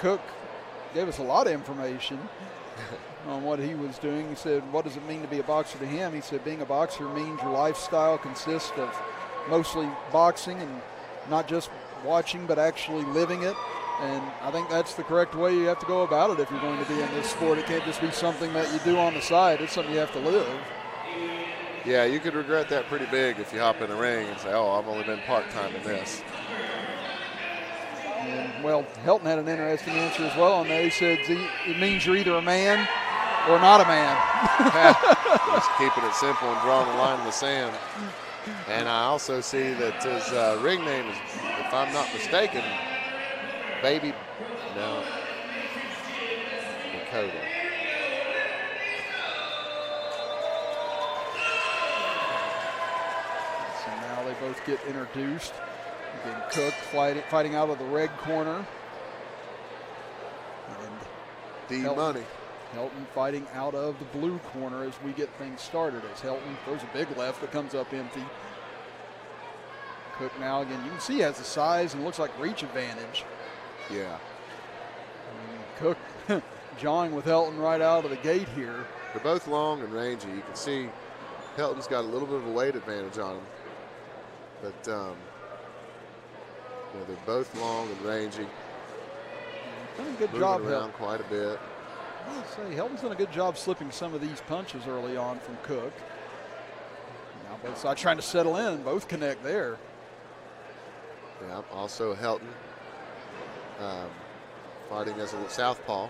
Cook gave us a lot of information on what he was doing. He said, what does it mean to be a boxer to him? He said, being a boxer means your lifestyle consists of mostly boxing and not just watching, but actually living it. And I think that's the correct way you have to go about it if you're going to be in this sport. It can't just be something that you do on the side. It's something you have to live. Yeah, you could regret that pretty big if you hop in the ring and say, oh, I've only been part-time in this. And, well, Helton had an interesting answer as well on that. He said it means you're either a man or not a man. Just keeping it simple and drawing a line in the sand. And I also see that his ring name is, if I'm not mistaken, Dakota. So now they both get introduced. Again, Cook fighting out of the red corner. And D-Money. Helton fighting out of the blue corner as we get things started. As Helton throws a big left that comes up empty. Cook now, again, you can see he has the size and looks like reach advantage. Yeah. And Cook jawing with Helton right out of the gate here. They're both long and rangy. You can see Helton's got a little bit of a weight advantage on him. But you know, they're both long and rangy. Done a good moving job around quite a bit. I would say Helton's done a good job slipping some of these punches early on from Cook. Now both sides trying to settle in. Both connect there. Yeah, also Helton fighting as a southpaw.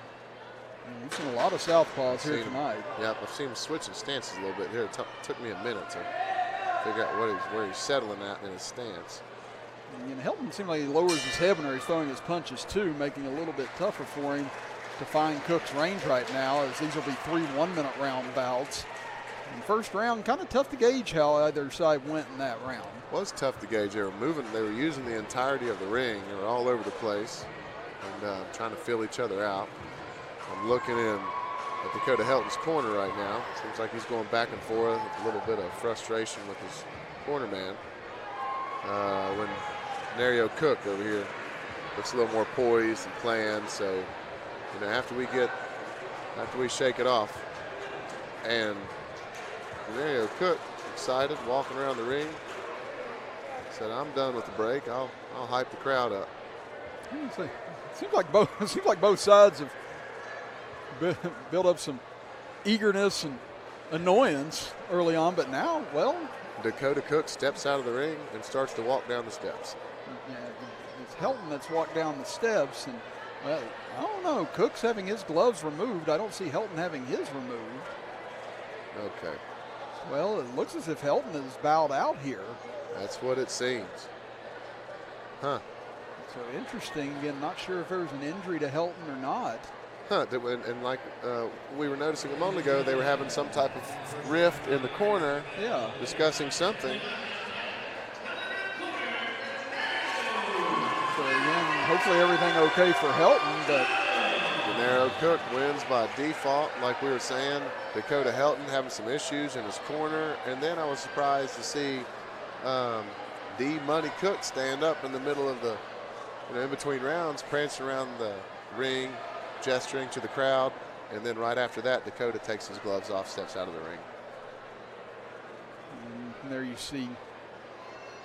And we've seen a lot of southpaws here tonight. Yep, I've seen him switching stances a little bit here. It took me a minute to figure out where he's settling at in his stance. And Helton seems like he lowers his head when he's throwing his punches too, making it a little bit tougher for him to find Cook's range right now, as these will be 3 1-minute round bouts. And first round, kind of tough to gauge how either side went in that round. Well, it's tough to gauge. They were using the entirety of the ring. They were all over the place and trying to fill each other out. I'm looking in at Dakota Helton's corner right now. Seems like he's going back and forth with a little bit of frustration with his corner man. When Denario Cook over here looks a little more poised and planned. So, you know, after we shake it off, and Denario Cook excited, walking around the ring, said, "I'm done with the break. I'll hype the crowd up." It seems like both sides have built up some eagerness and annoyance early on, but now, well, Dakota Cook steps out of the ring and starts to walk down the steps. Yeah, it's Helton that's walked down the steps, and well, I don't know. Cook's having his gloves removed. I don't see Helton having his removed. Okay. Well, it looks as if Helton is bowed out here. That's what it seems. Huh. So interesting. Again, not sure if there was an injury to Helton or not. Huh. And like we were noticing a moment ago, they were having some type of rift in the corner. Yeah. Discussing something. So again, hopefully everything okay for Helton, but Denario Cook wins by default, like we were saying. Dakota Helton having some issues in his corner, and then I was surprised to see D-Money Cook stand up in the middle of the, in between rounds, prancing around the ring, gesturing to the crowd, and then right after that, Dakota takes his gloves off, steps out of the ring. And there you see,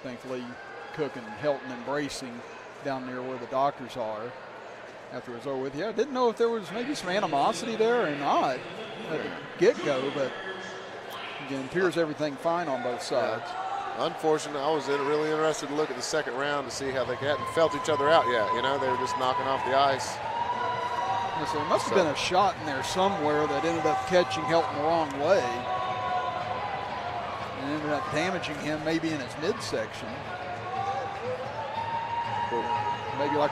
thankfully, Cook and Helton embracing down near where the doctors are after it was over with. Yeah, I didn't know if there was maybe some animosity there or not at the get-go, but again, appears everything fine on both sides. Yeah. Unfortunately, I was really interested to look at the second round to see how they hadn't felt each other out yet. You know, they were just knocking off the ice. Yeah, so there must have been a shot in there somewhere that ended up catching Helton the wrong way and ended up damaging him maybe in his midsection. Maybe like